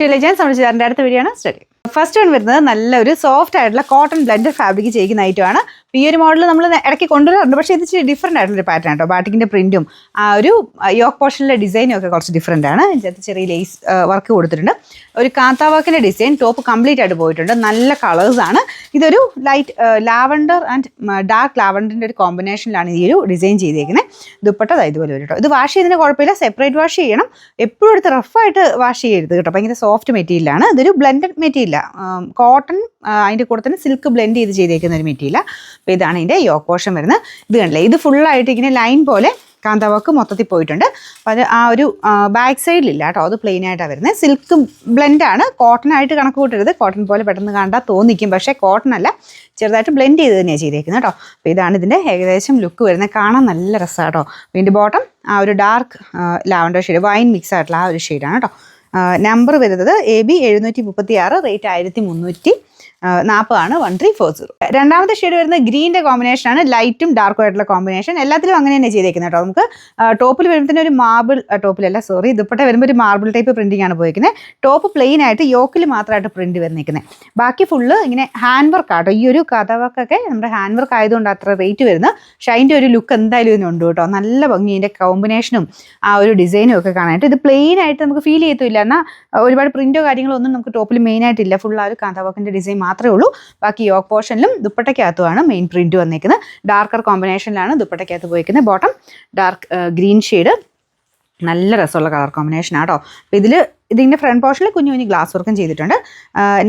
ഞാൻ അടുത്ത വീഡിയോ ആണ് സ്റ്റഡി. ഫസ്റ്റ് വൺ വരുന്നത് നല്ലൊരു സോഫ്റ്റ് ആയിട്ടുള്ള കോട്ടൺ ബ്ലെൻഡഡ് ഫാബ്രിക് ചെയ്യുന്ന ഐറ്റമാണ്. ഈ ഒരു മോഡൽ നമ്മൾ ഇടയ്ക്ക് കൊണ്ടുവരാറുണ്ട്, പക്ഷേ ഇത് ഇച്ചിരി ഡിഫറെൻ്റ് ആയിട്ടുള്ളൊരു പാറ്റേൺ കേട്ടോ. ബാറ്റിക്കിൻ്റെ പ്രിൻറ്റും ആ ഒരു യോക്ക് പോർഷനിലെ ഡിസൈനും ഒക്കെ കുറച്ച് ഡിഫറെൻ്റ് ആണ്. ഇതിനകത്ത് ചെറിയ ലേസ് വർക്ക് കൊടുത്തിട്ടുണ്ട്. ഒരു കാന്ത വർക്കിൻ്റെ ഡിസൈൻ ടോപ്പ് കംപ്ലീറ്റ് ആയിട്ട് പോയിട്ടുണ്ട്. നല്ല കളേഴ്സാണ്. ഇതൊരു ലൈറ്റ് ലാവണ്ടർ ആൻഡ് ഡാർക്ക് ലാവണ്ടറിൻ്റെ ഒരു കോമ്പിനേഷനിലാണ് ഈ ഒരു ഡിസൈൻ ചെയ്തേക്കുന്നത്. ദുപ്പട്ട ഇതുപോലെ വരും കേട്ടോ. ഇത് വാഷ് ചെയ്തതിന് കുഴപ്പമില്ല, സെപ്പറേറ്റ് വാഷ് ചെയ്യണം. എപ്പോഴും എടുത്ത് റഫായിട്ട് വാഷ് ചെയ്യരുത് കേട്ടോ. ഭയങ്കര സോഫ്റ്റ് മെറ്റീരിയലാണ്. ഇതൊരു ബ്ലെൻഡഡ് മെറ്റീരിയൽ, കോട്ടൺ അതിൻ്റെ കൂടെ തന്നെ സിൽക്ക് ബ്ലെൻഡ് ചെയ്തേക്കുന്ന ഒരു മെറ്റീരിയൽ. അപ്പോൾ ഇതാണ് ഇതിൻ്റെ യോക്ക് പോർഷൻ വരുന്നത്. ഇത് കണ്ടില്ലേ, ഇത് ഫുള്ളായിട്ട് ഇങ്ങനെ ലൈൻ പോലെ കാന്ത വർക്ക് മൊത്തത്തിൽ പോയിട്ടുണ്ട്. അപ്പോൾ അത് ആ ഒരു ബാക്ക് സൈഡിലില്ല കേട്ടോ, അത് പ്ലെയിൻ ആയിട്ടാണ് വരുന്നത്. സിൽക്ക് ബ്ലെൻഡാണ്, കോട്ടൺ ആയിട്ട് കണക്ക് കൂട്ടരുത്. കോട്ടൺ പോലെ പെട്ടെന്ന് കണ്ടാൽ തോന്നിക്കും, പക്ഷേ കോട്ടൺ അല്ല, ചെറുതായിട്ട് ബ്ലെൻഡ് ചെയ്ത് തന്നെയാണ് ചെയ്തേക്കുന്നത് കേട്ടോ. അപ്പോൾ ഇതാണ് ഇതിൻ്റെ ഏകദേശം ലുക്ക് വരുന്നത്. കാണാൻ നല്ല രസമാണ് കേട്ടോ. ഇതിൻ്റെ ബോട്ടം ആ ഒരു dark lavender shade, wine mix ആയിട്ടുള്ള ആ ഒരു ഷെയ്ഡാണ് കേട്ടോ. നമ്പർ വരുന്നത് AB 736, റേറ്റ് 1340 1340. രണ്ടാമത്തെ ഷെയ്ഡ് വരുന്നത് ഗ്രീൻ്റെ കോമ്പിനേഷനാണ്. ലൈറ്റും ഡാർക്കും ആയിട്ടുള്ള കോമ്പിനേഷൻ. എല്ലാത്തിലും അങ്ങനെ തന്നെ ചെയ്തേക്കുന്നത് കേട്ടോ. നമുക്ക് ടോപ്പിൽ വരുമ്പോൾ ഒരു മാർബിൾ, ടോപ്പിലല്ല സോറി, ദുപ്പട്ട വരുമ്പോൾ ഒരു മാർബിൾ ടൈപ്പ് പ്രിൻറ്റിംഗ് ആണ് പോയിരിക്കുന്നത്. ടോപ്പ് പ്ലെയിൻ ആയിട്ട് യോക്കിൽ മാത്രമായിട്ട് പ്രിൻറ്റ് വരുന്നിരിക്കുന്നത്. ബാക്കി ഫുള്ള് ഇങ്ങനെ ഹാൻഡ് വർക്ക് ആട്ടോ. ഈ ഒരു കഥ വർക്കൊക്കെ നമ്മുടെ ഹാൻഡ് വർക്ക് ആയതുകൊണ്ട് അത്ര റേറ്റ് വരുന്നത്. പക്ഷേ അതിൻ്റെ ഒരു ലുക്ക് എന്തായാലും ഇതിനുണ്ട് കേട്ടോ. നല്ല ഭംഗി, ഇതിൻ്റെ കോമ്പിനേഷനും ആ ഒരു ഡിസൈനും ഒക്കെ കാണാനായിട്ട്. ഇത് പ്ലെയിൻ ആയിട്ട് നമുക്ക് ഫീൽ ചെയ്യത്തില്ല, എന്നാൽ ഒരുപാട് പ്രിൻറ്റോ കാര്യങ്ങളോ ഒന്നും നമുക്ക് ടോപ്പിൽ മെയിനായിട്ടില്ല. ഫുൾ ആ ഒരു കാന്ത വർക്കിൻ്റെ ഡിസൈൻ മാത്രമേ ഉള്ളൂ. ബാക്കി യോക്ക് പോർഷനിലും ദുപ്പട്ടയ്ക്കകത്തുമാണ് മെയിൻ പ്രിന്റ് വന്നിരിക്കുന്നത്. ഡാർക്കർ കോമ്പിനേഷനിലാണ് ദുപ്പട്ടയ്ക്കകത്ത് പോയിരിക്കുന്നത്. ബോട്ടം ഡാർക്ക് ഗ്രീൻ ഷെയ്ഡ്, നല്ല രസമുള്ള കളർ കോമ്പിനേഷനാണ് കേട്ടോ. അപ്പോൾ ഇതിൻ്റെ ഫ്രണ്ട് പോർഷനിൽ കുഞ്ഞു കുഞ്ഞു ഗ്ലാസ് വർക്കും ചെയ്തിട്ടുണ്ട്.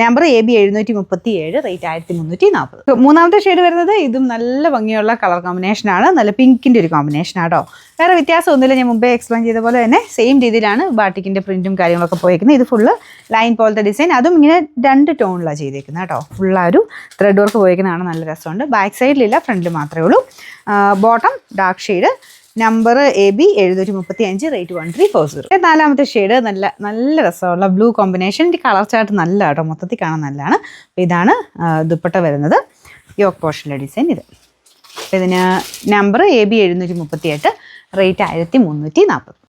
Number AB 737, rate 1340. മൂന്നാമത്തെ ഷെയ്ഡ് വരുന്നത് ഇതും നല്ല ഭംഗിയുള്ള കളർ കോമ്പിനേഷനാണ്. നല്ല പിങ്കിൻ്റെ ഒരു കോമ്പിനേഷനാണ് കേട്ടോ. വേറെ വ്യത്യാസമൊന്നുമില്ല, ഞാൻ മുമ്പേ എക്സ്പ്ലെയിൻ ചെയ്ത പോലെ തന്നെ സെയിം രീതിയിലാണ് ബാട്ടിക്കിൻ്റെ പ്രിൻറ്റും കാര്യങ്ങളൊക്കെ പോയിരിക്കുന്നത്. ഇത് ഫുള്ള് ലൈൻ പോലത്തെ ഡിസൈൻ, അതും ഇങ്ങനെ 2 ടോണിലാണ് ചെയ്തേക്കുന്നത് കേട്ടോ. ഫുള്ളാ ഒരു ത്രെഡ് വർക്ക് പോയിരിക്കുന്നതാണ്, നല്ല രസമുണ്ട്. ബാക്ക് സൈഡിലില്ല, ഫ്രണ്ടിൽ മാത്രമേ ഉള്ളൂ. Bottom dark shade, number AB 735, rate 1340. നാലാമത്തെ ഷെയ്ഡ് നല്ല രസമുള്ള ബ്ലൂ കോമ്പിനേഷൻ. കളർ ചാർട്ട് നല്ല കേട്ടോ, മൊത്തത്തിൽ കാണാൻ നല്ലതാണ്. അപ്പോൾ ഇതാണ് ദുപ്പട്ട വരുന്നത്. യോക്ക് പോർഷനിലെ ഡിസൈൻ ഇത്. ഇതിന് നമ്പർ AB 738, റേറ്റ് 1340.